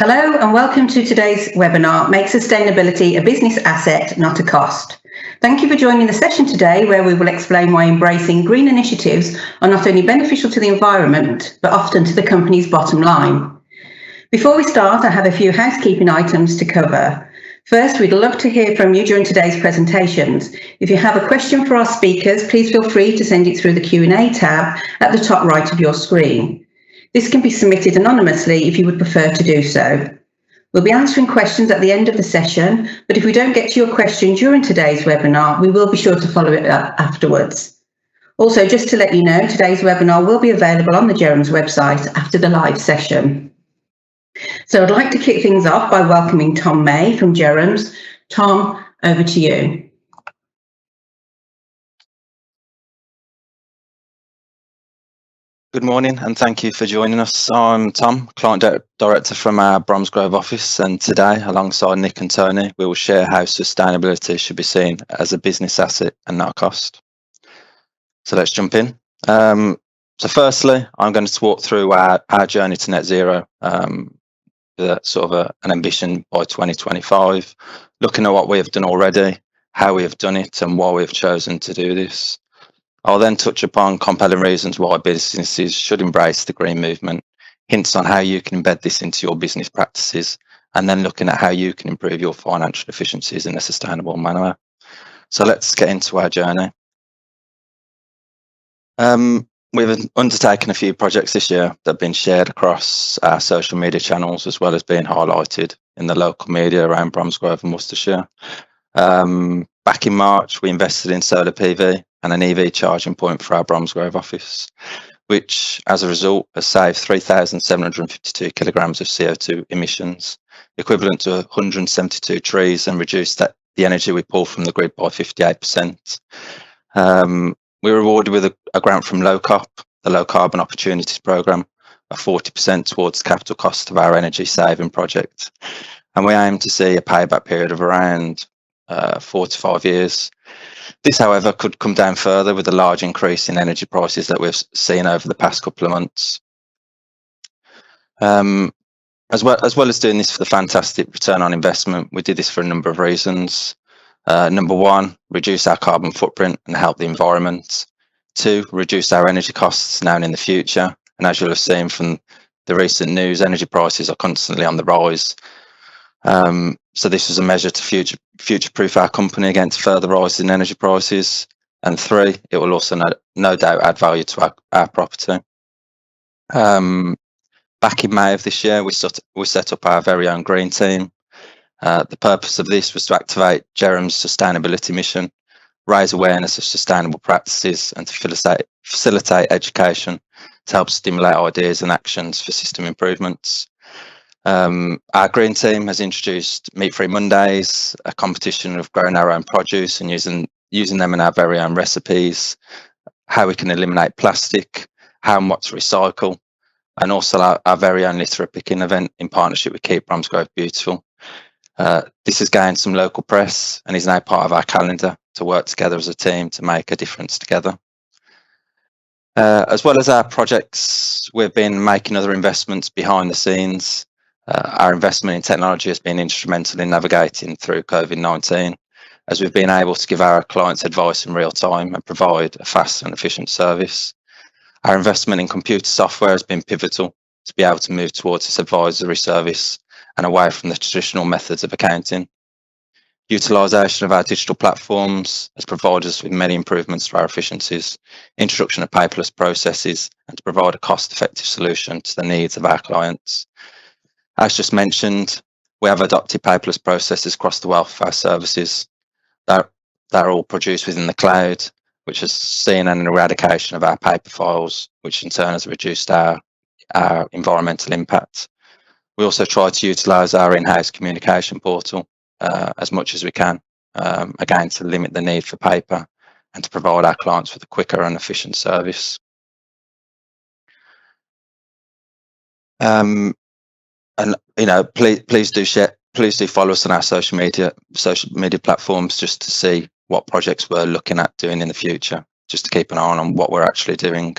Hello and welcome to today's webinar, Make Sustainability a Business Asset, Not a Cost. Thank you for joining the session today where we will explain why embracing green initiatives are not only beneficial to the environment, but often to the company's bottom line. Before we start, I have a few housekeeping items to cover. First, we'd love to hear from you during today's presentations. If you have a question for our speakers, please feel free to send it through the Q&A tab at the top right of your screen. This can be submitted anonymously if you would prefer to do so. We'll be answering questions at the end of the session, but if we don't get to your question during today's webinar, we will be sure to follow it up afterwards. Also, just to let you know, today's webinar will be available on the Jerem's website after the live session. So I'd like to kick things off by welcoming Tom May from Jerem's. Tom, over to you. Good morning and thank you for joining us. I'm Tom, Client Director from our Bromsgrove office, and today, alongside Nick and Tony, we will share how sustainability should be seen as a business asset and not a cost. So let's jump in. So firstly, I'm going to walk through our journey to net zero, sort of an ambition by 2025, looking at what we have done already, how we have done it and why we have chosen to do this. I'll then touch upon compelling reasons why businesses should embrace the green movement, hints on how you can embed this into your business practices, and then looking at how you can improve your financial efficiencies in a sustainable manner. So let's get into our journey. We've undertaken a few projects this year that have been shared across our social media channels, as well as being highlighted in the local media around Bromsgrove and Worcestershire. Back in March, we invested in solar PV and an EV charging point for our Bromsgrove office, which as a result has saved 3,752 kilograms of CO2 emissions, equivalent to 172 trees, and reduced the energy we pull from the grid by 58%. We were awarded with a grant from LowCOP, the Low Carbon Opportunities Programme, of 40% towards the capital cost of our energy saving project. And we aim to see a payback period of around 4 to 5 years. This, however, could come down further with the large increase in energy prices that we've seen over the past couple of months. As well as doing this for the fantastic return on investment, we did this for a number of reasons. Number one, reduce our carbon footprint and help the environment. 2, reduce our energy costs now and in the future. And as you'll have seen from the recent news, energy prices are constantly on the rise. So this was a measure to future-proof our company against further rises in energy prices. And 3, it will also no doubt add value to our property. Back in May of this year, we set up our very own green team. The purpose of this was to activate Jerem's sustainability mission, raise awareness of sustainable practices, and to facilitate education to help stimulate ideas and actions for system improvements. Our green team has introduced Meat-Free Mondays, a competition of growing our own produce and using them in our very own recipes, how we can eliminate plastic, how and what to recycle, and also our very own litter picking event in partnership with Keep Bromsgrove Beautiful. This has gained some local press and is now part of our calendar to work together as a team to make a difference together. As well as our projects, we've been making other investments behind the scenes. Our investment in technology has been instrumental in navigating through COVID-19, as we've been able to give our clients advice in real time and provide a fast and efficient service. Our investment in computer software has been pivotal to be able to move towards this advisory service and away from the traditional methods of accounting. Utilisation of our digital platforms has provided us with many improvements to our efficiencies, introduction of paperless processes, and to provide a cost-effective solution to the needs of our clients. As just mentioned, we have adopted paperless processes across the wealth of our services. They're all produced within the cloud, which has seen an eradication of our paper files, which in turn has reduced our environmental impact. We also try to utilise our in-house communication portal as much as we can, again, to limit the need for paper and to provide our clients with a quicker and efficient service. And please do follow us on our social media platforms just to see what projects we're looking at doing in the future, just to keep an eye on what we're actually doing.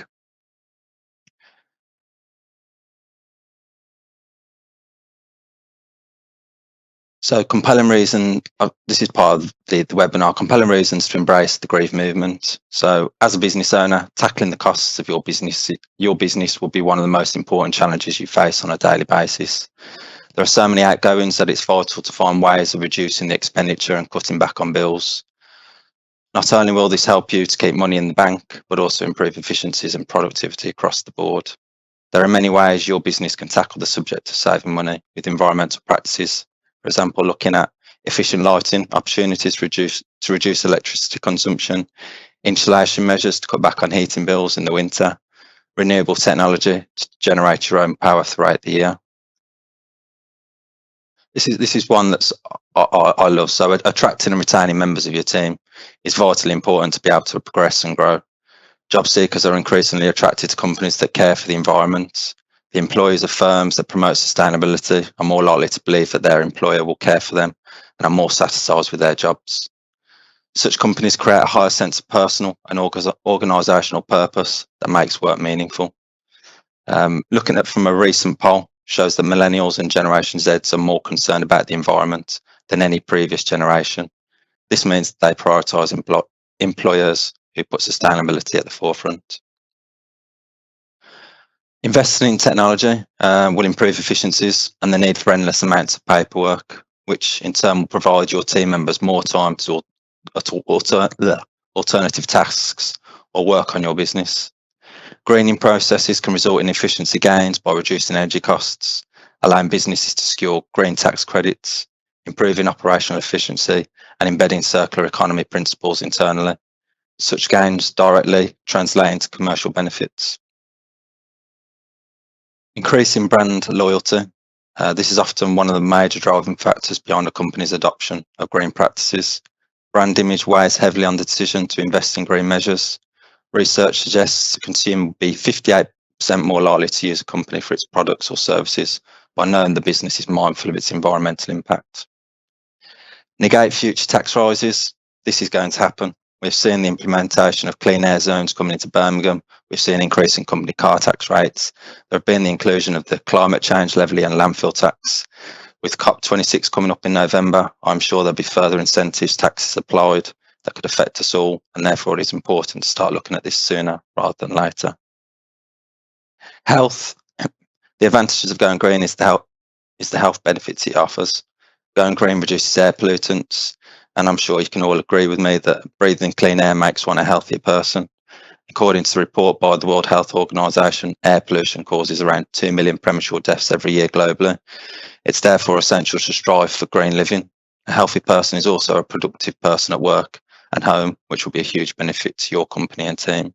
So compelling reason, this is part of the webinar, compelling reasons to embrace the grief movement. So as a business owner, tackling the costs of your business will be one of the most important challenges you face on a daily basis. There are so many outgoings that it's vital to find ways of reducing the expenditure and cutting back on bills. Not only will this help you to keep money in the bank, but also improve efficiencies and productivity across the board. There are many ways your business can tackle the subject of saving money with environmental practices. For example, looking at efficient lighting, opportunities to reduce electricity consumption, insulation measures to cut back on heating bills in the winter, renewable technology to generate your own power throughout the year. This is one that's I love. So attracting and retaining members of your team is vitally important to be able to progress and grow. Job seekers are increasingly attracted to companies that care for the environment. The employees of firms that promote sustainability are more likely to believe that their employer will care for them and are more satisfied with their jobs. Such companies create a higher sense of personal and organisational purpose that makes work meaningful. Looking at from a recent poll shows that millennials and Generation Z are more concerned about the environment than any previous generation. This means that they prioritise employers who put sustainability at the forefront. Investing in technology will improve efficiencies and the need for endless amounts of paperwork, which in turn will provide your team members more time to alternative tasks or work on your business. Greening processes can result in efficiency gains by reducing energy costs, allowing businesses to secure green tax credits, improving operational efficiency, and embedding circular economy principles internally. Such gains directly translate into commercial benefits. Increasing brand loyalty. This is often one of the major driving factors behind a company's adoption of green practices. Brand image weighs heavily on the decision to invest in green measures. Research suggests the consumer will be 58% more likely to use a company for its products or services by knowing the business is mindful of its environmental impact. Negate future tax rises. This is going to happen. We've seen the implementation of clean air zones coming into Birmingham. We've seen an increase in company car tax rates. There have been the inclusion of the climate change levy and landfill tax. With COP26 coming up in November, I'm sure there'll be further incentives taxes applied that could affect us all, and therefore it is important to start looking at this sooner rather than later. Health. The advantages of going green is the health benefits it offers. Going green reduces air pollutants, and I'm sure you can all agree with me that breathing clean air makes one a healthier person. According to the report by the World Health Organization, air pollution causes around 2 million premature deaths every year globally. It's therefore essential to strive for green living. A healthy person is also a productive person at work and home, which will be a huge benefit to your company and team.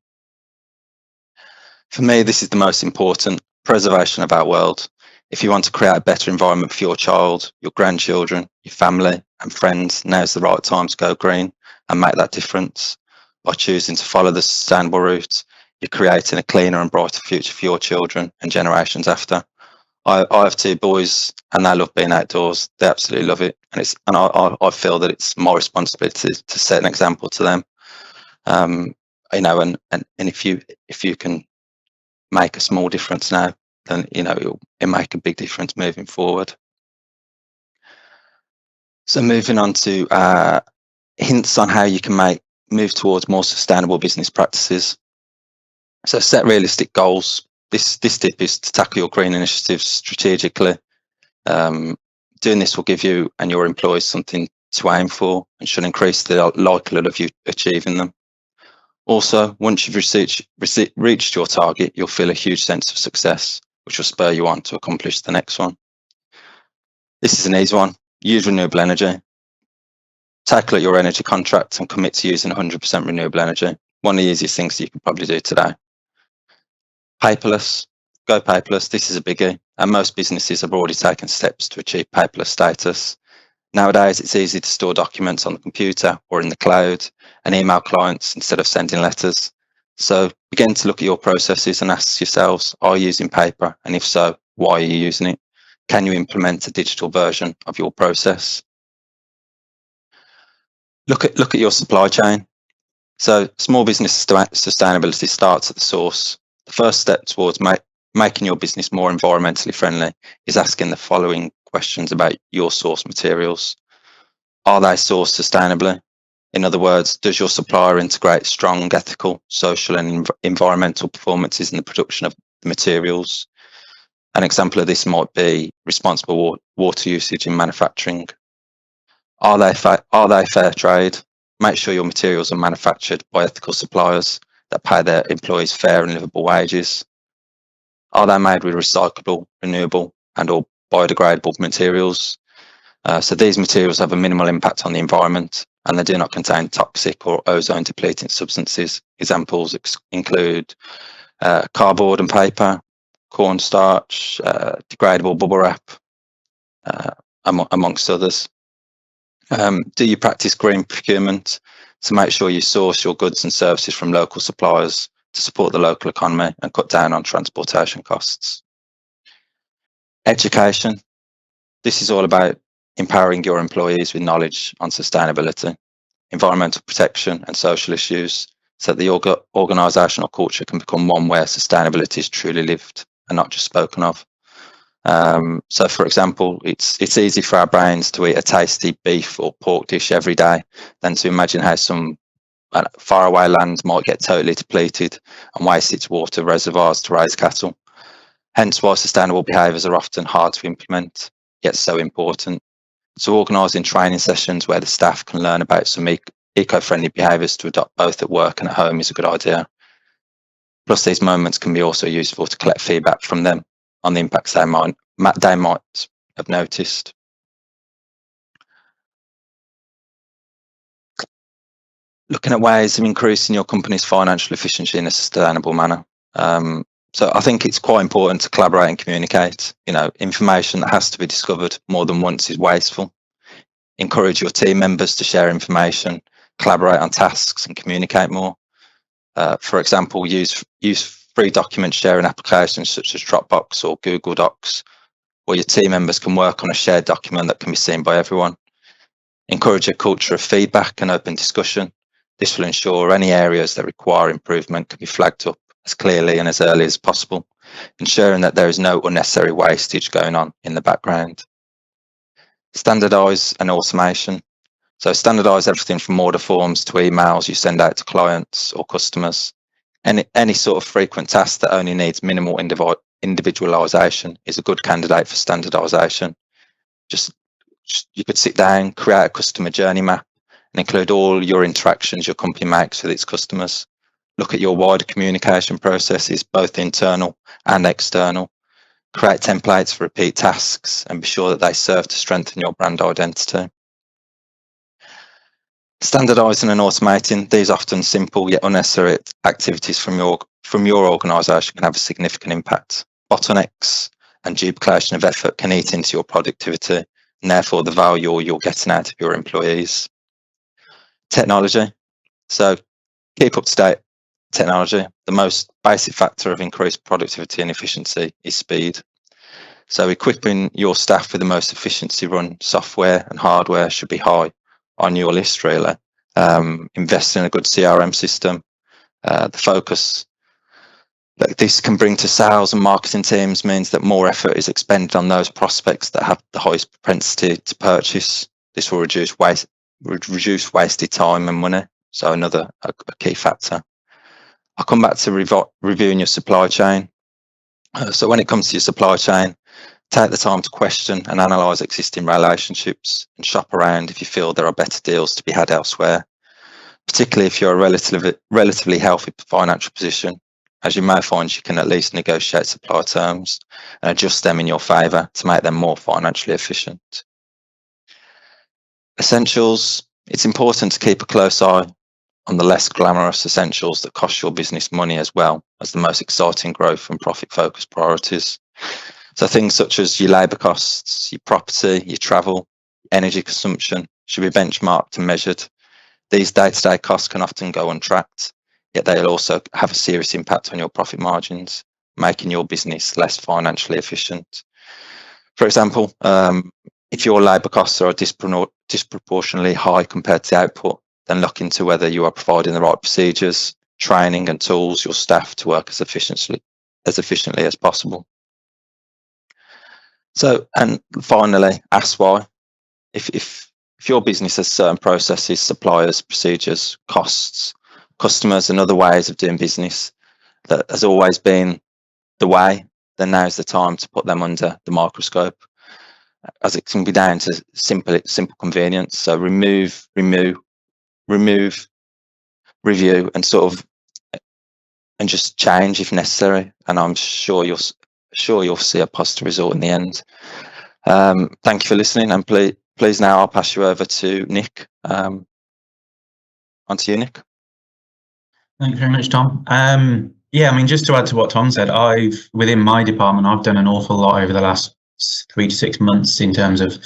For me, this is the most important: preservation of our world. If you want to create a better environment for your child, your grandchildren, your family and friends, now's the right time to go green and make that difference. By choosing to follow the sustainable route, you're creating a cleaner and brighter future for your children and generations after. I have two boys and they love being outdoors. They absolutely love it. And I feel that it's my responsibility to set an example to them. And if you can make a small difference now, then it'll make a big difference moving forward. So moving on to hints on how you can move towards more sustainable business practices. So set realistic goals. This tip is to tackle your green initiatives strategically. Doing this will give you and your employees something to aim for and should increase the likelihood of you achieving them. Also, once you've reached your target, you'll feel a huge sense of success, which will spur you on to accomplish the next one. This is an easy one. Use renewable energy. Take a look at your energy contract and commit to using 100% renewable energy. One of the easiest things you can probably do today. Paperless. Go paperless. This is a biggie, and most businesses have already taken steps to achieve paperless status. Nowadays, it's easy to store documents on the computer or in the cloud and email clients instead of sending letters. So begin to look at your processes and ask yourselves, are you using paper? And if so, why are you using it? Can you implement a digital version of your process? Look at your supply chain. So small business sustainability starts at the source. The first step towards making your business more environmentally friendly is asking the following questions about your source materials. Are they sourced sustainably? In other words, does your supplier integrate strong ethical, social and environmental performances in the production of the materials? An example of this might be responsible water usage in manufacturing. Are they fair trade? Make sure your materials are manufactured by ethical suppliers that pay their employees fair and livable wages. Are they made with recyclable, renewable and or biodegradable materials? So these materials have a minimal impact on the environment and they do not contain toxic or ozone depleting substances. Examples include cardboard and paper, cornstarch, degradable bubble wrap, amongst others. Do you practice green procurement to make sure you source your goods and services from local suppliers to support the local economy and cut down on transportation costs? Education. This is all about empowering your employees with knowledge on sustainability, environmental protection and social issues so that the organisational culture can become one where sustainability is truly lived and not just spoken of. So, for example, it's easy for our brains to eat a tasty beef or pork dish every day than to imagine how some faraway land might get totally depleted and waste its water reservoirs to raise cattle. Hence why sustainable behaviours are often hard to implement, yet so important. So organising training sessions where the staff can learn about some eco-friendly behaviours to adopt both at work and at home is a good idea. Plus, these moments can be also useful to collect feedback from them on the impacts they might have noticed. Looking at ways of increasing your company's financial efficiency in a sustainable manner. So I think it's quite important to collaborate and communicate. Information that has to be discovered more than once is wasteful. Encourage your team members to share information, collaborate on tasks and communicate more. For example, use free document sharing applications such as Dropbox or Google Docs, where your team members can work on a shared document that can be seen by everyone. Encourage a culture of feedback and open discussion. This will ensure any areas that require improvement can be flagged up as clearly and as early as possible, ensuring that there is no unnecessary wastage going on in the background. Standardise and automation. So standardise everything from order forms to emails you send out to clients or customers. Any sort of frequent task that only needs minimal individualisation is a good candidate for standardisation. Just you could sit down, create a customer journey map and include all your interactions your company makes with its customers. Look at your wider communication processes, both internal and external. Create templates for repeat tasks and be sure that they serve to strengthen your brand identity. Standardising and automating these often simple yet unnecessary activities from your organisation can have a significant impact. Bottlenecks and duplication of effort can eat into your productivity and therefore the value you're getting out of your employees. Technology. So keep up to date technology. The most basic factor of increased productivity and efficiency is speed. So equipping your staff with the most efficiency run software and hardware should be high on your list, really. Invest in a good CRM system. The focus that this can bring to sales and marketing teams means that more effort is expended on those prospects that have the highest propensity to purchase. This will reduce wasted time and money. So another a key factor. I'll come back to reviewing your supply chain. So when it comes to your supply chain, take the time to question and analyse existing relationships and shop around if you feel there are better deals to be had elsewhere, particularly if you're a relatively healthy financial position. As you may find, you can at least negotiate supply terms and adjust them in your favour to make them more financially efficient. Essentials. It's important to keep a close eye on the less glamorous essentials that cost your business money as well as the most exciting growth and profit-focused priorities. So things such as your labour costs, your property, your travel, energy consumption should be benchmarked and measured. These day-to-day costs can often go untracked, yet they'll also have a serious impact on your profit margins, making your business less financially efficient. For example, if your labour costs are disproportionately high compared to output, then look into whether you are providing the right procedures, training and tools your staff to work as efficiently as possible. So, and finally, ask why. If your business has certain processes, suppliers, procedures, costs, customers, and other ways of doing business that has always been the way, then now's the time to put them under the microscope, as it can be down to simple convenience. So remove, review, and and just change if necessary. And I'm sure you'll see a positive result in the end. Thank you for listening, and please now I'll pass you over to Nick. On to you, Nick. Thank you very much, Tom. Yeah, I mean, just to add to what Tom said, within my department, I've done an awful lot over the last 3 to 6 months in terms of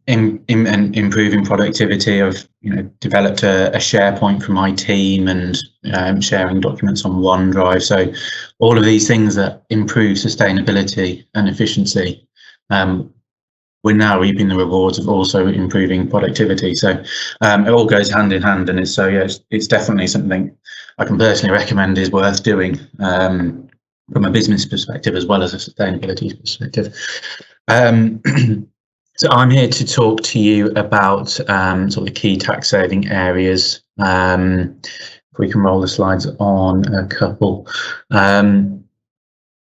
improving productivity. I've developed a SharePoint for my team and sharing documents on OneDrive. So all of these things that improve sustainability and efficiency, we're now reaping the rewards of also improving productivity. So it all goes hand in hand, and it's definitely something I can personally recommend is worth doing from a business perspective as well as a sustainability perspective. So I'm here to talk to you about sort of the key tax saving areas. If we can roll the slides on a couple.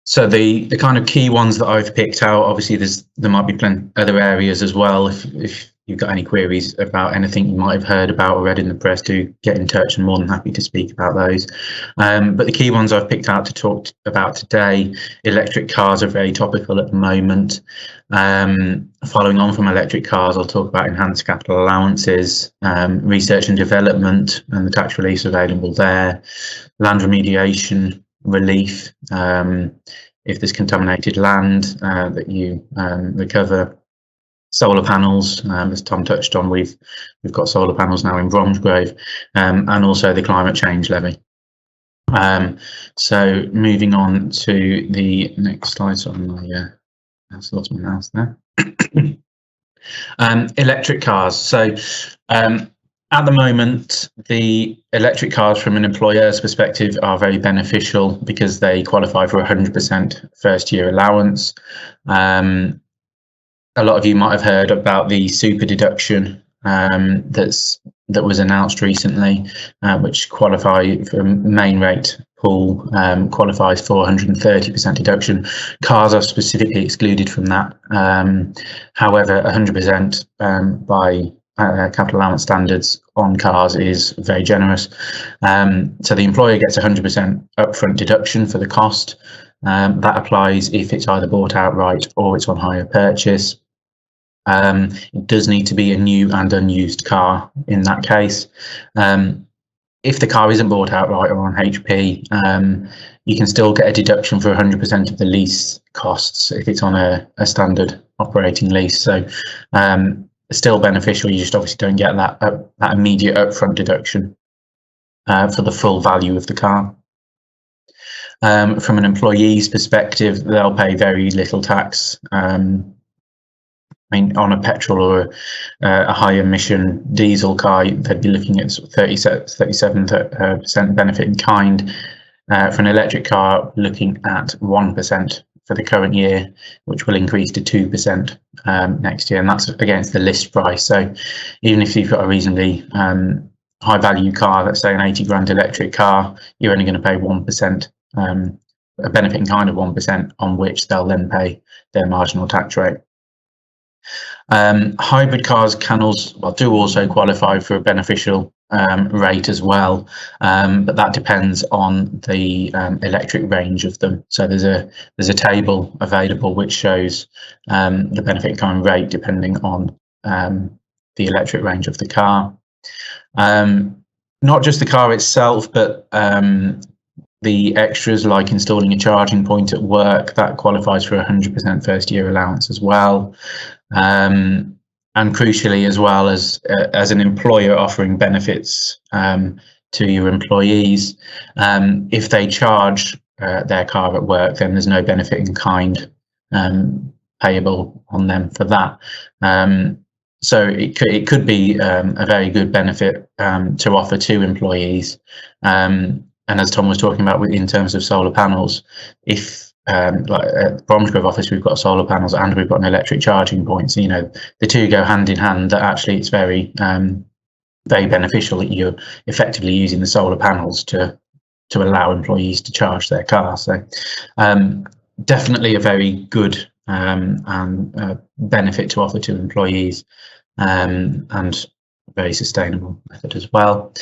So the kind of key ones that I've picked out, obviously there might be plenty other areas as well. If you've got any queries about anything you might have heard about or read in the press, do get in touch. I'm more than happy to speak about those. But the key ones I've picked out to talk about today: electric cars are very topical at the moment. Following on from electric cars, I'll talk about enhanced capital allowances, research and development and the tax reliefs available there, land remediation relief, if there's contaminated land that you recover, solar panels, as Tom touched on, we've got solar panels now in Bromsgrove, and also the climate change levy. So moving on to the next slide. So I've lost my mouse there. Electric cars. So at the moment, the electric cars from an employer's perspective are very beneficial because they qualify for 100% first year allowance. A lot of you might have heard about the super deduction that was announced recently, which qualify for main rate pool, qualifies for 130% deduction. Cars are specifically excluded from that. However, 100% by capital allowance standards on cars is very generous. So the employer gets 100% upfront deduction for the cost. That applies if it's either bought outright or it's on hire purchase. It does need to be a new and unused car in that case. If the car isn't bought outright or on HP, you can still get a deduction for 100% of the lease costs if it's on a standard operating lease. So still beneficial. You just obviously don't get that immediate upfront deduction for the full value of the car. From an employee's perspective, they'll pay very little tax. I mean, on a petrol or a high emission diesel car, they'd be looking at 37% benefit in kind. For an electric car, looking at 1% for the current year, which will increase to 2% next year, and that's against the list price. So even if you've got a reasonably high value car, let's say an 80 grand electric car, you're only going to pay 1%, a benefit in kind of 1%, on which they'll then pay their marginal tax rate. Hybrid cars do also qualify for a beneficial rate as well, but that depends on the electric range of them. So there's a table available which shows the benefit in kind rate depending on the electric range of the car. Not just the car itself, but the extras like installing a charging point at work, that qualifies for 100% first year allowance as well. And crucially, as well as an employer offering benefits to your employees, if they charge their car at work, then there's no benefit in kind payable on them for that. So it could be a very good benefit to offer to employees. And as Tom was talking about in terms of solar panels, if like at Bromsgrove office, we've got solar panels and we've got an electric charging point. So, the two go hand in hand. That actually it's very beneficial that you're effectively using the solar panels to allow employees to charge their car. So definitely a very good and benefit to offer to employees, and a very sustainable method as well.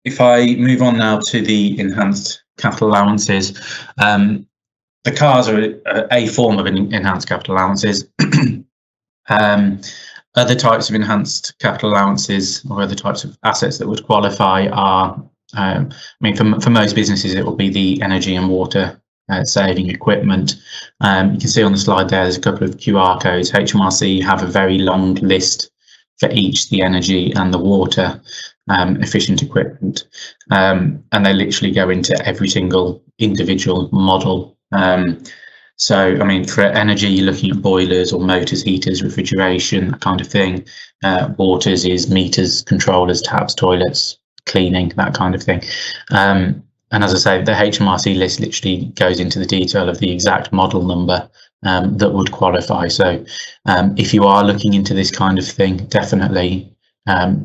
If I move on now to the enhanced capital allowances, the cars are a form of enhanced capital allowances. Other types of enhanced capital allowances or other types of assets that would qualify are, for most businesses, it will be the energy and water saving equipment. You can see on the slide there's a couple of QR codes. HMRC have a very long list for each, the energy and the water efficient equipment, and they literally go into every single individual model. So, for energy, you're looking at boilers or motors, heaters, refrigeration, that kind of thing. Waters is meters, controllers, taps, toilets, cleaning, that kind of thing. And as I say, the HMRC list literally goes into the detail of the exact model number that would qualify. So if you are looking into this kind of thing, definitely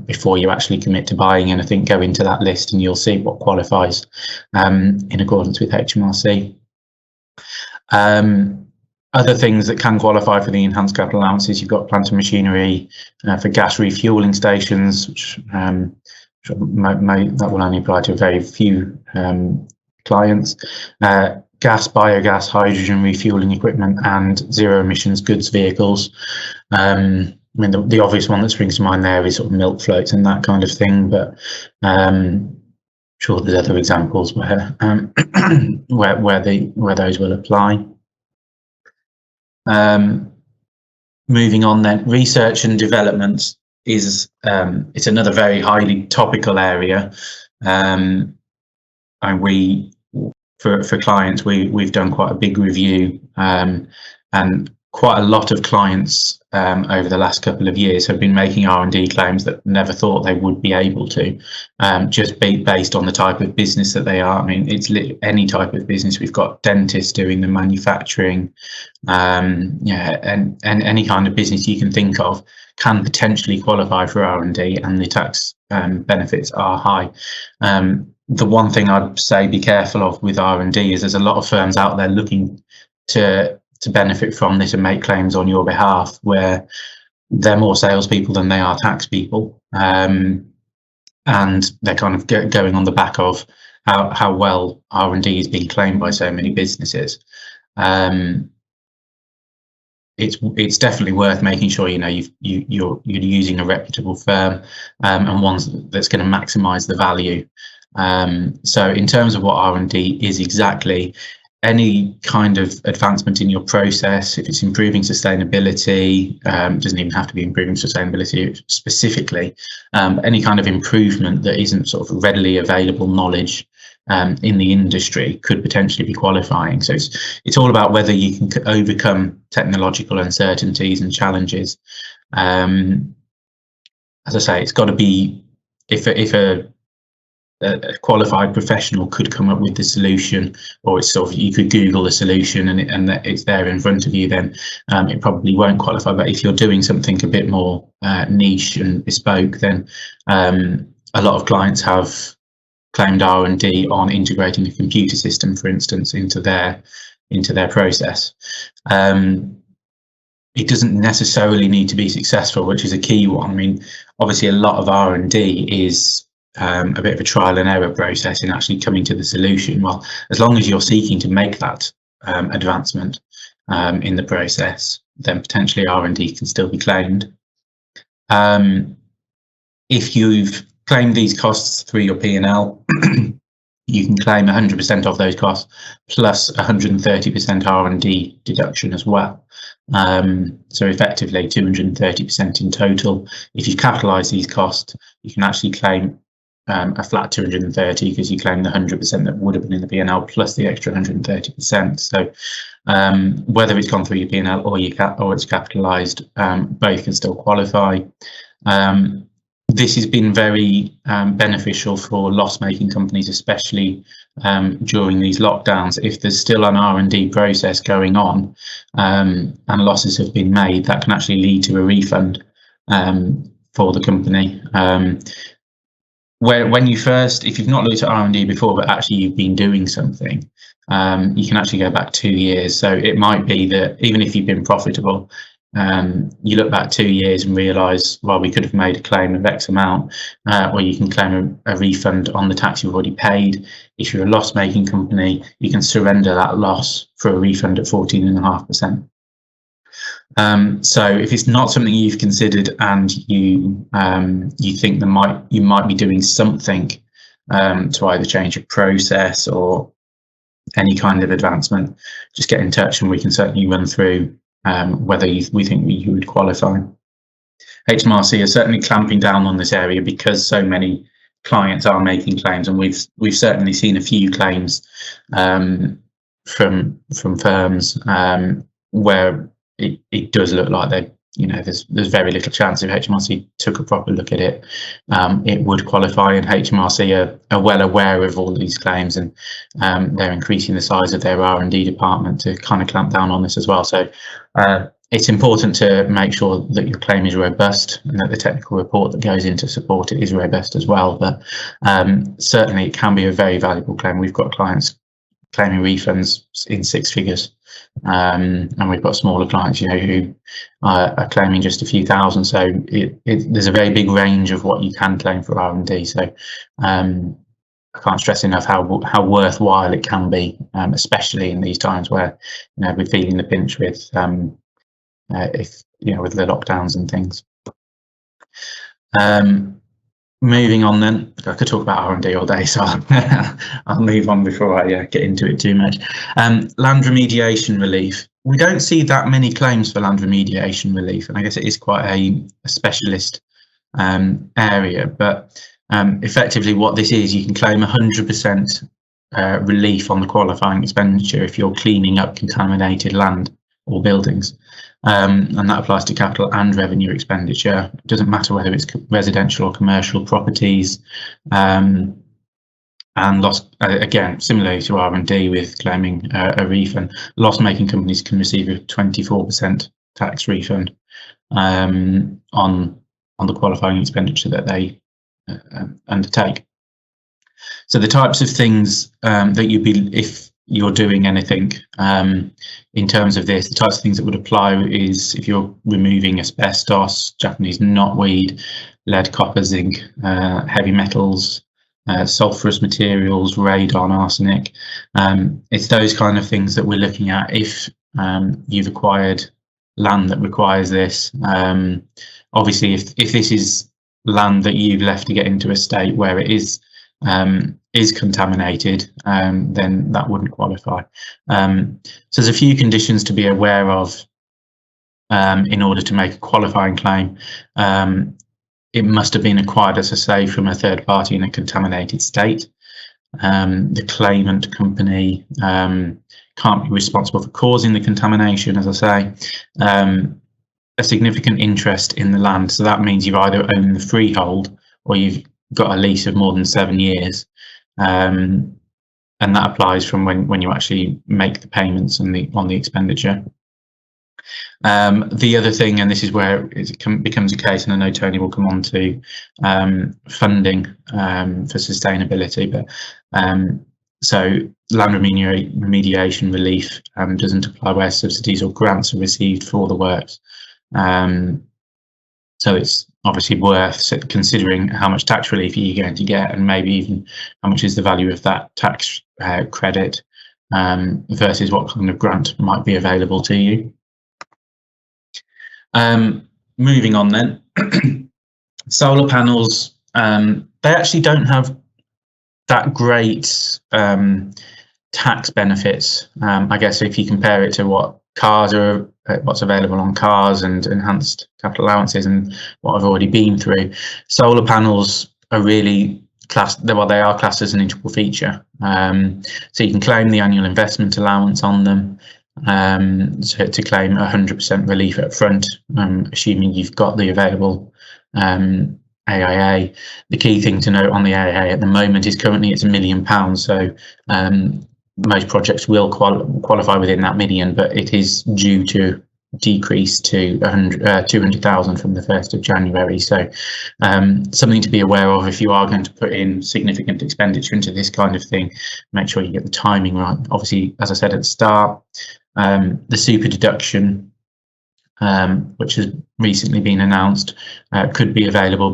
before you actually commit to buying anything, go into that list and you'll see what qualifies in accordance with HMRC. Other things that can qualify for the enhanced capital allowances, you've got plant and machinery for gas refuelling stations, which that will only apply to a very few clients. Gas, biogas, hydrogen refuelling equipment, and zero emissions goods vehicles. The obvious one that springs to mind there is sort of milk floats and that kind of thing, but sure there's other examples where where those will apply. Moving on then, research and development is it's another very highly topical area, and for clients we've done quite a big review, and quite a lot of clients over the last couple of years have been making R&D claims that never thought they would be able to, just based on the type of business that they are. It's any type of business. We've got dentists doing the manufacturing, and any kind of business you can think of can potentially qualify for R&D, and the tax benefits are high. The one thing I'd say be careful of with R&D is there's a lot of firms out there looking to benefit from this and make claims on your behalf, where they're more salespeople than they are tax people, and they're kind of going on the back of how well R&D is being claimed by so many businesses. It's definitely worth making sure you're using a reputable firm, and one that's going to maximise the value. So in terms of what R&D is exactly, any kind of advancement in your process, if it's improving sustainability, doesn't even have to be improving sustainability specifically, any kind of improvement that isn't sort of readily available knowledge in the industry could potentially be qualifying. So it's all about whether you can overcome technological uncertainties and challenges. As I say, it's got to be, if a qualified professional could come up with the solution, or it's sort of, you could Google the solution and it's there in front of you, then it probably won't qualify. But if you're doing something a bit more niche and bespoke, then a lot of clients have claimed R&D on integrating a computer system, for instance, into their process. It doesn't necessarily need to be successful, which is a key one. Obviously, a lot of R&D is a bit of a trial and error process in actually coming to the solution. Well, as long as you're seeking to make that advancement in the process, then potentially R&D can still be claimed. If you've claimed these costs through your P&L, you can claim 100% of those costs plus 130% R&D deduction as well. So effectively 230% in total. If you capitalise these costs, you can actually claim a flat 230 because you claim the 100% that would have been in the P&L plus the extra 130%. So whether it's gone through your P&L or it's capitalised, both can still qualify. this has been very beneficial for loss-making companies, especially during these lockdowns. If there's still an R&D process going on and losses have been made, that can actually lead to a refund for the company. When you first, if you've not looked at R&D before, but actually you've been doing something, you can actually go back 2 years. So it might be that even if you've been profitable, you look back 2 years and realise, well, we could have made a claim of X amount, or you can claim a refund on the tax you've already paid. If you're a loss-making company, you can surrender that loss for a refund at 14.5%. So if it's not something you've considered and you think you might be doing something to either change your process or any kind of advancement, just get in touch and we can certainly run through whether we think you would qualify. HMRC are certainly clamping down on this area because so many clients are making claims, and we've certainly seen a few claims from firms where it does look like there's very little chance if HMRC took a proper look at it, it would qualify. And HMRC are well aware of all these claims, and they're increasing the size of their R&D department to kind of clamp down on this as well. So it's important to make sure that your claim is robust and that the technical report that goes in to support it is robust as well. But certainly it can be a very valuable claim. We've got clients claiming refunds in 6 figures. And we've got smaller clients, who are claiming just a few thousand. So there's a very big range of what you can claim for R&D. So I can't stress enough how worthwhile it can be, especially in these times where we're feeling the pinch with with the lockdowns and things. Moving on then, I could talk about R&D all day, so I'll move on before I get into it too much. Land remediation relief. We don't see that many claims for land remediation relief, and I guess it is quite a specialist area, but effectively what this is, you can claim 100% relief on the qualifying expenditure if you're cleaning up contaminated land or buildings. And that applies to capital and revenue expenditure. It doesn't matter whether it's residential or commercial properties. And loss, again, similarly to R&D with claiming a refund, loss-making companies can receive a 24% tax refund on the qualifying expenditure that they undertake. So the types of things that if you're doing anything in terms of this, the types of things that would apply is if you're removing asbestos, Japanese knotweed, lead, copper, zinc, heavy metals, sulfurous materials, radon, arsenic. It's those kind of things that we're looking at if you've acquired land that requires this. Obviously, if this is land that you've left to get into a state where it is contaminated, then that wouldn't qualify. So there's a few conditions to be aware of in order to make a qualifying claim. It must have been acquired, as I say, from a third party in a contaminated state. The claimant company can't be responsible for causing the contamination, as I say. A significant interest in the land, so that means you either own the freehold or you've got a lease of more than 7 years, and that applies from when you actually make the payments on the expenditure. The other thing, and this is where it becomes a case, and I know Tony will come on to funding for sustainability, but so land remediation relief doesn't apply where subsidies or grants are received for the works. So it's obviously worth considering how much tax relief you're going to get, and maybe even how much is the value of that tax credit versus what kind of grant might be available to you. Moving on then, solar panels, they actually don't have that great tax benefits. I guess if you compare it to what's available on cars and enhanced capital allowances and what I've already been through, solar panels are really classed, they are classed as an integral feature. So you can claim the annual investment allowance on them, to claim 100% relief up front, assuming you've got the available AIA. The key thing to note on the AIA at the moment is currently it's £1 million. So most projects will qualify within that million, but it is due to decrease to 200,000 from the 1st of January. So something to be aware of if you are going to put in significant expenditure into this kind of thing. Make sure you get the timing right. Obviously, as I said at the start, the super deduction, which has recently been announced, could be available,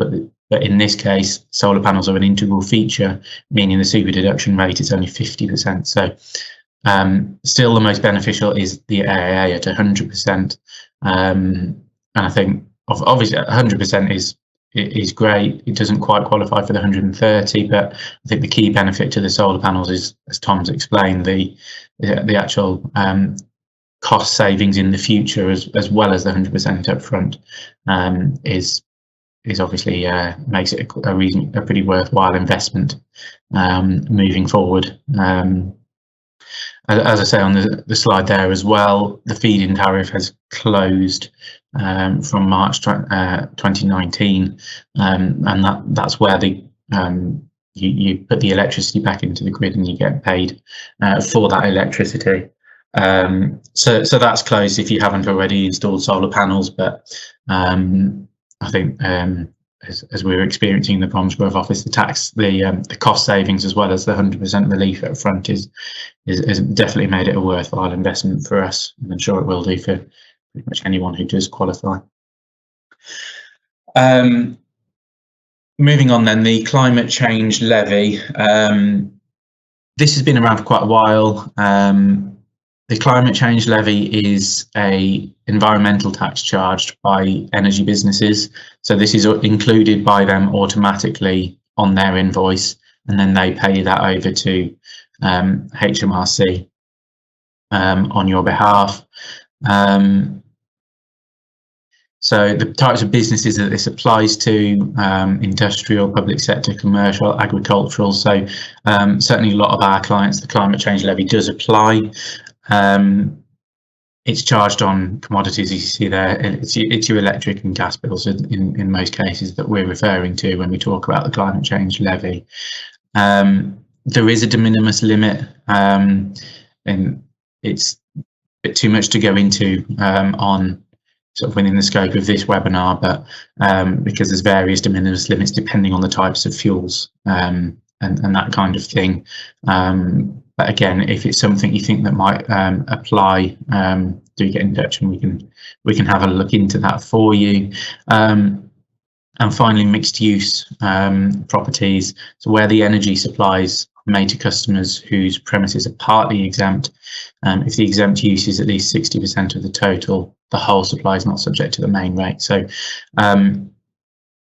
but in this case, solar panels are an integral feature, meaning the super deduction rate is only 50%. So still the most beneficial is the AAA at 100%. And I think obviously 100% is great. It doesn't quite qualify for the 130, but I think the key benefit to the solar panels is, as Tom's explained, the actual cost savings in the future, as well as the 100% upfront, is obviously makes it a pretty worthwhile investment moving forward. As I say on the slide there as well, the feed-in tariff has closed from March 2019, and that's where you put the electricity back into the grid and you get paid for that electricity. So that's closed if you haven't already installed solar panels, but I think as we were experiencing in the Bromsgrove office, the cost savings as well as the 100% relief up front is definitely made it a worthwhile investment for us, and I'm sure it will do for pretty much anyone who does qualify. Moving on then, the climate change levy. This has been around for quite a while. The climate change levy is a environmental tax charged by energy businesses. So this is included by them automatically on their invoice, and then they pay that over to HMRC on your behalf. So the types of businesses that this applies to: industrial, public sector, commercial, agricultural. So certainly a lot of our clients, the climate change levy does apply. It's charged on commodities, as you see there. It's your electric and gas bills in most cases that we're referring to when we talk about the climate change levy. There is a de minimis limit, and it's a bit too much to go into on sort of within the scope of this webinar, but because there's various de minimis limits depending on the types of fuels and that kind of thing. But again, if it's something you think that might apply, do get in touch and we can have a look into that for you. And finally, mixed use properties. So where the energy supplies are made to customers whose premises are partly exempt. If the exempt use is at least 60% of the total, the whole supply is not subject to the main rate. So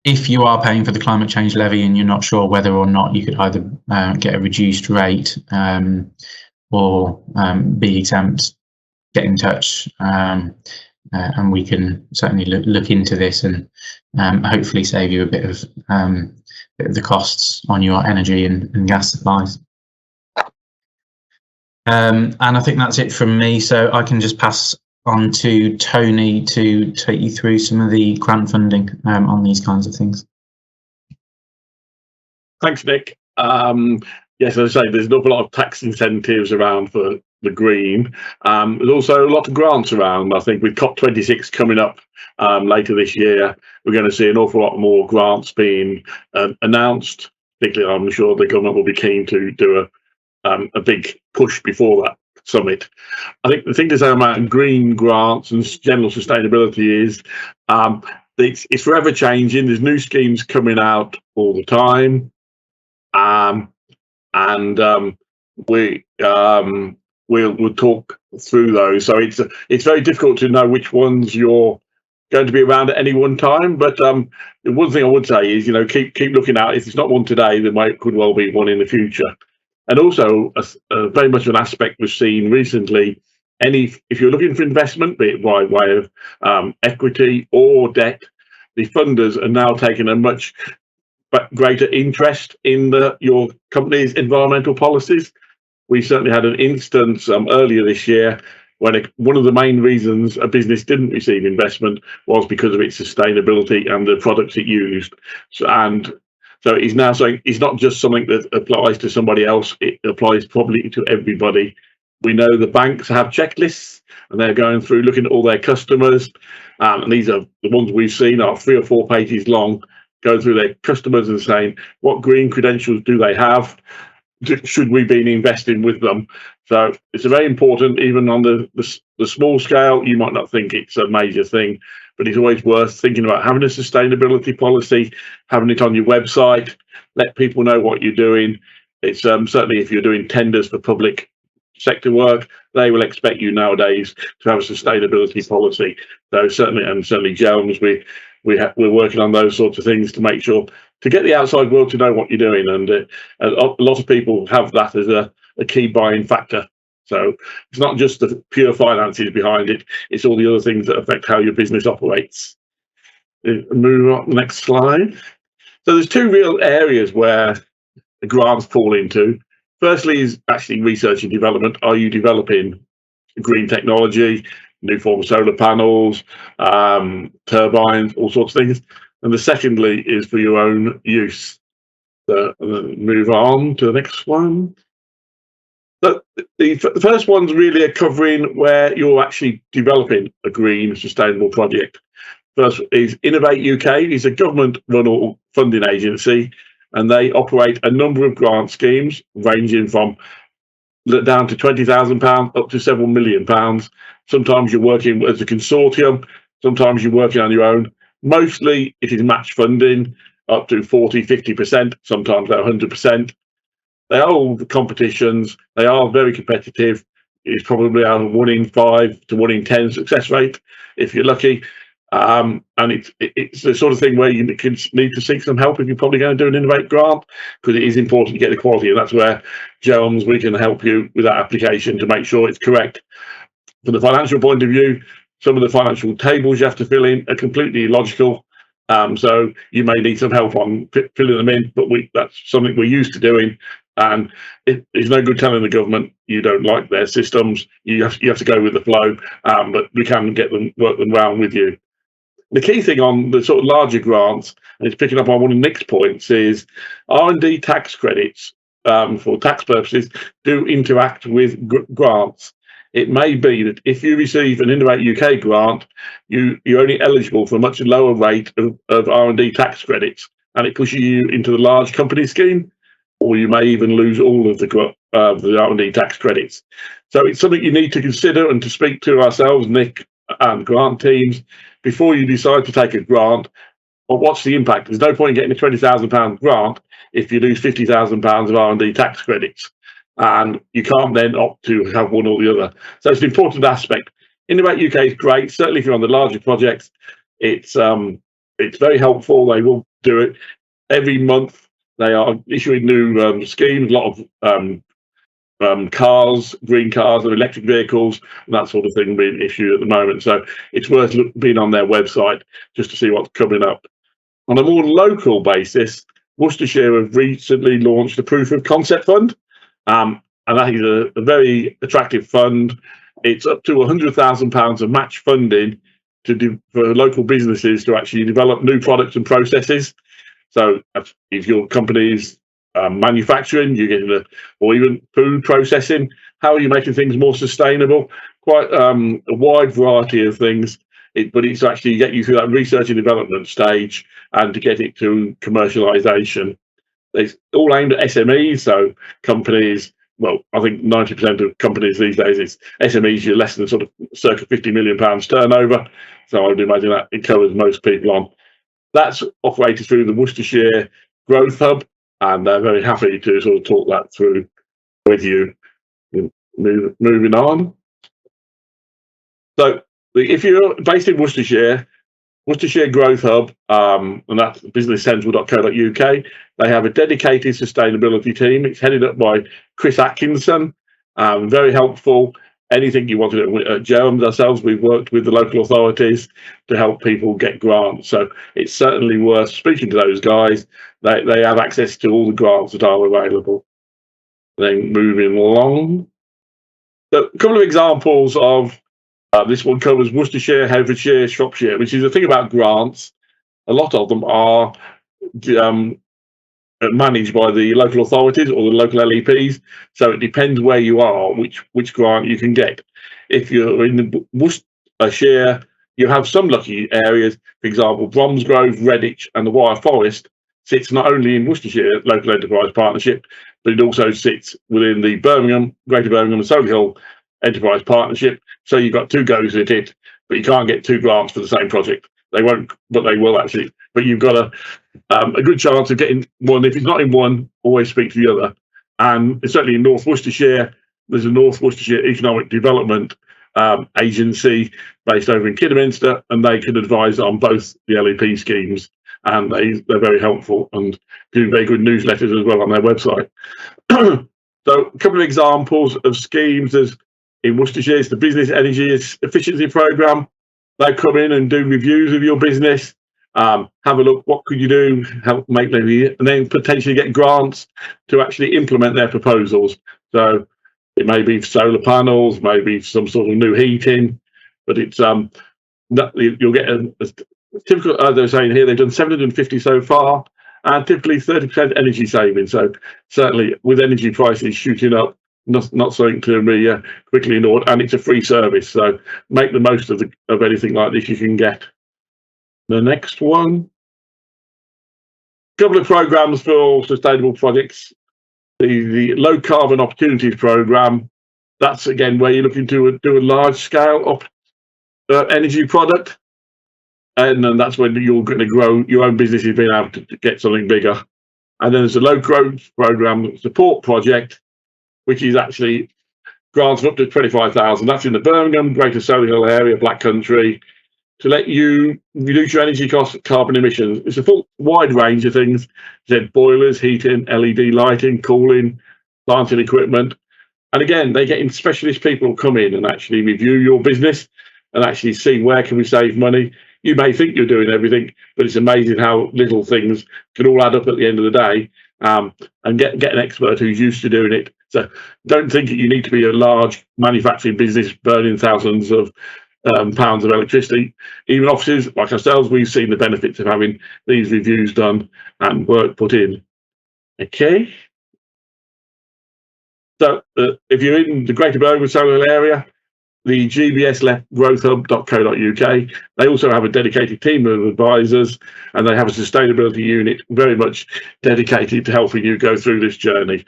if you are paying for the climate change levy and you're not sure whether or not you could either get a reduced rate or be exempt, get in touch and we can certainly look into this and hopefully save you a bit of the costs on your energy and gas supplies. And I think that's it from me, so I can just pass on to Tony to take you through some of the grant funding on these kinds of things. Thanks, Nick. Yes, as I say, there's an awful lot of tax incentives around for the green. There's also a lot of grants around. I think with COP26 coming up later this year, we're going to see an awful lot more grants being announced. Particularly, I'm sure the government will be keen to do a big push before that summit. I think the thing to say about green grants and general sustainability is it's forever changing. There's new schemes coming out all the time, and we'll talk through those. So it's very difficult to know which ones you're going to be around at any one time. But the one thing I would say is, keep looking out. If it's not one today, there could well be one in the future. And also, very much an aspect we've seen recently, if you're looking for investment, be it by way of equity or debt, the funders are now taking a much greater interest in your company's environmental policies. We certainly had an instance earlier this year one of the main reasons a business didn't receive investment was because of its sustainability and the products it used. So he's now saying it's not just something that applies to somebody else, it applies probably to everybody. We know the banks have checklists and they're going through looking at all their customers. And these are the ones we've seen are 3 or 4 pages long, going through their customers and saying, what green credentials do they have? Should we be investing with them? So it's a very important, even on the small scale, you might not think it's a major thing, but it's always worth thinking about having a sustainability policy, having it on your website, let people know what you're doing. It's certainly if you're doing tenders for public sector work, they will expect you nowadays to have a sustainability policy. So certainly Jones, we're working on those sorts of things to make sure to get the outside world to know what you're doing, and a lot of people have that as a key buying factor. So it's not just the pure finances behind it, it's all the other things that affect how your business operates. Move on, next slide. So there's 2 real areas where the grants fall into. Firstly is actually research and development. Are you developing green technology, new form of solar panels, turbines, all sorts of things? And the secondly is for your own use. So move on to the next one. But the first ones really are covering where you're actually developing a green, sustainable project. First is Innovate UK. It's a government-run funding agency, and they operate a number of grant schemes ranging from down to £20,000 up to several £1 million. Sometimes you're working as a consortium, sometimes you're working on your own. Mostly it is match funding up to 40-50%, sometimes they're 100%. They are all competitions, they are very competitive. It's probably a 1 in 5 to 1 in 10 success rate if you're lucky. And it's the sort of thing where you need to seek some help if you're probably going to do an Innovate grant, because it is important to get the quality, and that's where Jones, we can help you with that application to make sure it's correct. From the financial point of view, some of the financial tables you have to fill in are completely illogical. So you may need some help on filling them in, but that's something we're used to doing. And it's no good telling the government you don't like their systems. You have to go with the flow, but we can work them around with you. The key thing on the sort of larger grants, and it's picking up on one of Nick's points, is R&D tax credits for tax purposes do interact with grants. It may be that if you receive an Innovate UK grant, you're only eligible for a much lower rate of R&D tax credits, and it pushes you into the large company scheme, or you may even lose all of the R&D tax credits. So it's something you need to consider and to speak to ourselves, Nick, and grant teams, before you decide to take a grant. Well, what's the impact? There's no point in getting a £20,000 grant if you lose £50,000 of R&D tax credits, and you can't then opt to have one or the other. So it's an important aspect. Innovate UK is great, certainly if you're on the larger projects. It's very helpful. They will do it every month. They are issuing new schemes, a lot of cars, green cars and electric vehicles, and that sort of thing being issued at the moment. So it's worth being on their website just to see what's coming up. On a more local basis, Worcestershire have recently launched a proof of concept fund, and that is a very attractive fund. It's up to £100,000 of match funding for local businesses to actually develop new products and processes. So if your company's manufacturing, you're getting or even food processing, how are you making things more sustainable? Quite a wide variety of things, but it's actually get you through that research and development stage and to get it to commercialization. It's all aimed at SMEs, so companies, well, I think 90% of companies these days, it's SMEs, you're less than sort of circa £50 million turnover. So I would imagine that it covers most people on. That's operated through the Worcestershire Growth Hub, and they're very happy to sort of talk that through with you. Moving on. So if you're based in Worcestershire Growth Hub, and that's businesscentral.co.uk, they have a dedicated sustainability team. It's headed up by Chris Atkinson, very helpful. Anything you want to do at Jones ourselves, we've worked with the local authorities to help people get grants. So it's certainly worth speaking to those guys. They have access to all the grants that are available. Then moving along. So a couple of examples of this one covers Worcestershire, Herefordshire, Shropshire, which is the thing about grants. A lot of them are managed by the local authorities or the local LEPs. So it depends where you are, which grant you can get. If you're in the Worcestershire, you have some lucky areas. For example, Bromsgrove, Redditch, and the Wyre Forest sits not only in Worcestershire Local Enterprise Partnership, but it also sits within the Greater Birmingham and Solihull Enterprise Partnership. So you've got two goes at it, but you can't get two grants for the same project. They won't, but they will actually. But you've got a good chance of getting one. If it's not in one, always speak to the other. And certainly in North Worcestershire, there's a North Worcestershire Economic Development Agency based over in Kidderminster, and they can advise on both the LEP schemes. And they're very helpful and do very good newsletters as well on their website. So a couple of examples of schemes. There's in Worcestershire, it's the Business Energy Efficiency Programme. They come in and do reviews of your business, have a look, what could you do, help make maybe, and then potentially get grants to actually implement their proposals. So it may be solar panels, maybe some sort of new heating, but it's you'll get a typical, as they're saying here, they've done 750 so far, and typically 30% energy saving. So certainly with energy prices shooting up, not something to be quickly ignored, and it's a free service. So make the most of anything like this you can get. The next one, couple of programs for sustainable projects. The Low Carbon Opportunities Programme. That's again where you're looking to do a large scale energy product, and then that's when you're going to grow your own business. You've been able to get something bigger. And then there's a Low Growth Programme Support Project, which is actually grants of up to 25,000. That's in the Birmingham, Greater Solihull area, Black Country, to let you reduce your energy costs, carbon emissions. It's a full wide range of things. There's boilers, heating, LED lighting, cooling, plant and equipment. And again, they get in specialist people who come in and actually review your business and actually see where can we save money. You may think you're doing everything, but it's amazing how little things can all add up at the end of the day. And get an expert who's used to doing it. So don't think that you need to be a large manufacturing business burning thousands of pounds of electricity. Even offices like ourselves, we've seen the benefits of having these reviews done and work put in. Okay. So if you're in the Greater Birmingham Solihull area, the GBS growthhub.co.uk, they also have a dedicated team of advisors, and they have a sustainability unit very much dedicated to helping you go through this journey.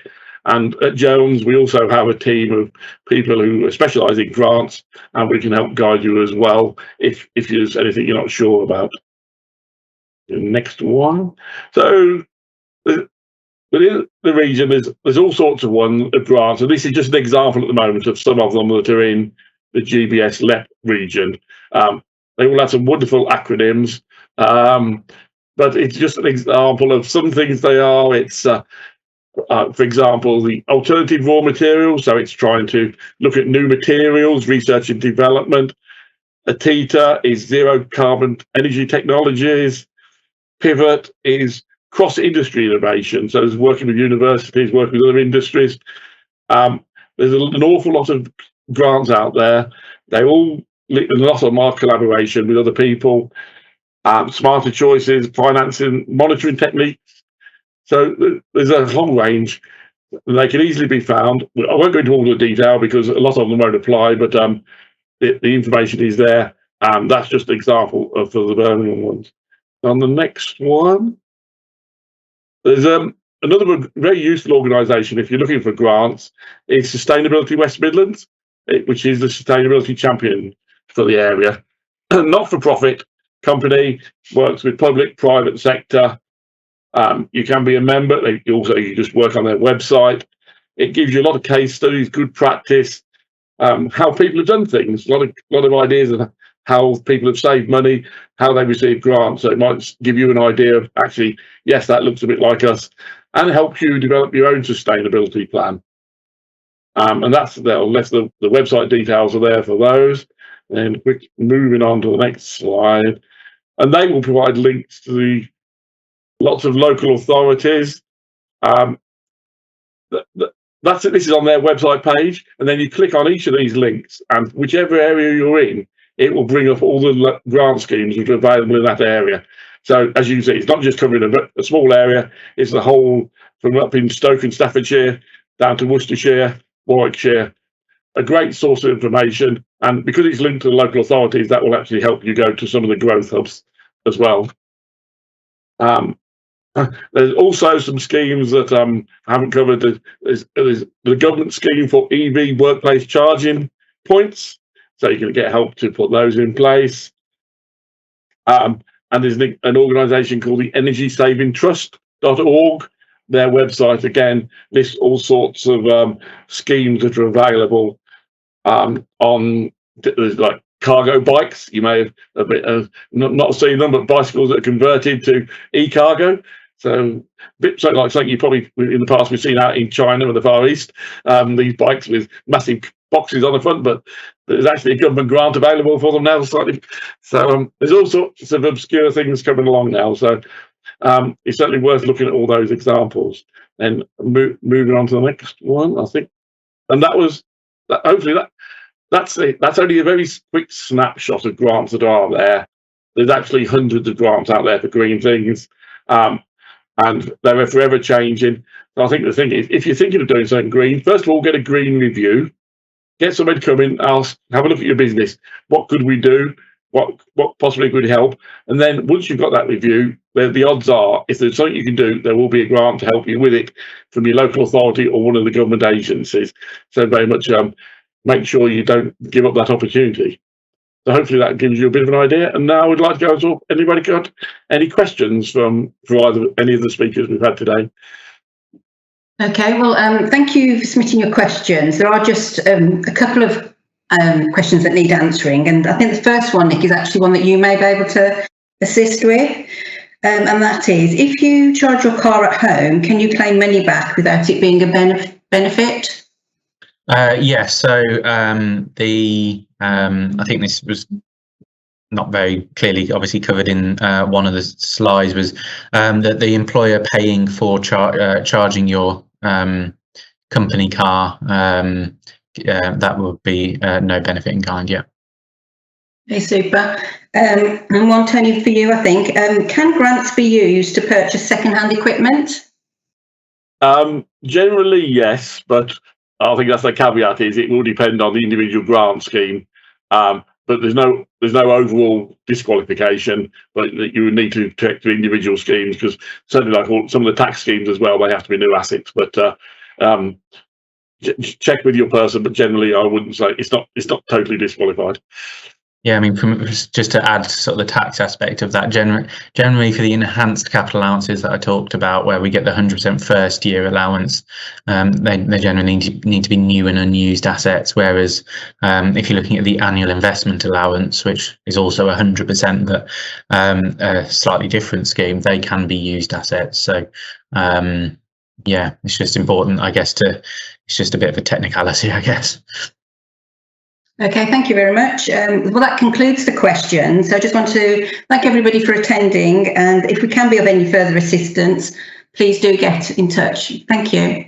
And at Jones, we also have a team of people who specialise in grants, and we can help guide you as well if there's anything you're not sure about. The next one. So within the region, there's all sorts of grants, and this is just an example at the moment of some of them that are in the GBS LEP region. They all have some wonderful acronyms, but it's just an example of some things they are. It's for example, the alternative raw materials, so it's trying to look at new materials, research and development. ATITA is zero carbon energy technologies. Pivot is cross-industry innovation, so it's working with universities, working with other industries. There's an awful lot of grants out there. A lot of them are collaboration with other people. Smarter choices, financing, monitoring techniques. So there's a long range. They can easily be found. I won't go into all the detail because a lot of them won't apply, but the information is there. That's just an example for the Birmingham ones. On the next one, there's another very useful organisation if you're looking for grants. Is Sustainability West Midlands, which is the sustainability champion for the area. Not-for-profit company, works with public, private sector. You can be a member. You just work on their website. It gives you a lot of case studies, good practice, how people have done things, a lot of ideas of how people have saved money, how they receive grants. So it might give you an idea of actually, yes, that looks a bit like us, and help you develop your own sustainability plan. And that's there. Unless the website details are there for those. And moving on to the next slide, and they will provide links to lots of local authorities. This is on their website page, and then you click on each of these links, and whichever area you're in, it will bring up all the grant schemes which are available in that area. So as you can see, it's not just covering a small area, it's the whole from up in Stoke and Staffordshire down to Worcestershire, Warwickshire. A great source of information, and because it's linked to the local authorities, that will actually help you go to some of the growth hubs as well. There's also some schemes that I haven't covered. There's the government scheme for EV workplace charging points, so you can get help to put those in place. And there's an organisation called the Energy Saving Trust.org. Their website again lists all sorts of schemes that are available on like cargo bikes. You may have not seen them, but bicycles that are converted to e-cargo. So, like something you probably in the past we've seen out in China or the Far East. These bikes with massive boxes on the front, but there's actually a government grant available for them now. Slightly, so there's all sorts of obscure things coming along now. So it's certainly worth looking at all those examples. And moving on to the next one, I think, and that was that. Hopefully that's it. That's only a very quick snapshot of grants that are there. There's actually hundreds of grants out there for green things. And they're forever changing. So I think the thing is, if you're thinking of doing something green, first of all, get a green review. Get somebody to come in, ask, have a look at your business. What could we do? What possibly could help? And then once you've got that review, the odds are, if there's something you can do, there will be a grant to help you with it from your local authority or one of the government agencies. So very much make sure you don't give up that opportunity. So hopefully that gives you a bit of an idea. And now I would like to go to anybody got any questions for either any of the speakers we've had today. Okay, well, thank you for submitting your questions. There are just a couple of questions that need answering. And I think the first one, Nick, is actually one that you may be able to assist with. And that is, if you charge your car at home, can you claim money back without it being a benefit? Yes. So I think this was not very clearly obviously covered in one of the slides, was that the employer paying for charging your company car, that would be no benefit in kind. Yeah. Okay, super. And one, Tony, for you, I think. Can grants be used to purchase second-hand equipment? Generally, yes, but I think that's the caveat, is it will depend on the individual grant scheme. But there's no overall disqualification, but you would need to check the individual schemes, because certainly like some of the tax schemes as well, they have to be new assets. But check with your person, but generally I wouldn't say it's not totally disqualified. Yeah, I mean, just to add sort of the tax aspect of that, generally for the enhanced capital allowances that I talked about, where we get the 100% first year allowance, they generally need to be new and unused assets. Whereas if you're looking at the annual investment allowance, which is also 100%, but a slightly different scheme, they can be used assets. So yeah, it's just important, I guess, it's just a bit of a technicality, I guess. Okay, thank you very much. Well, that concludes the questions. I just want to thank everybody for attending, and if we can be of any further assistance, please do get in touch. Thank you.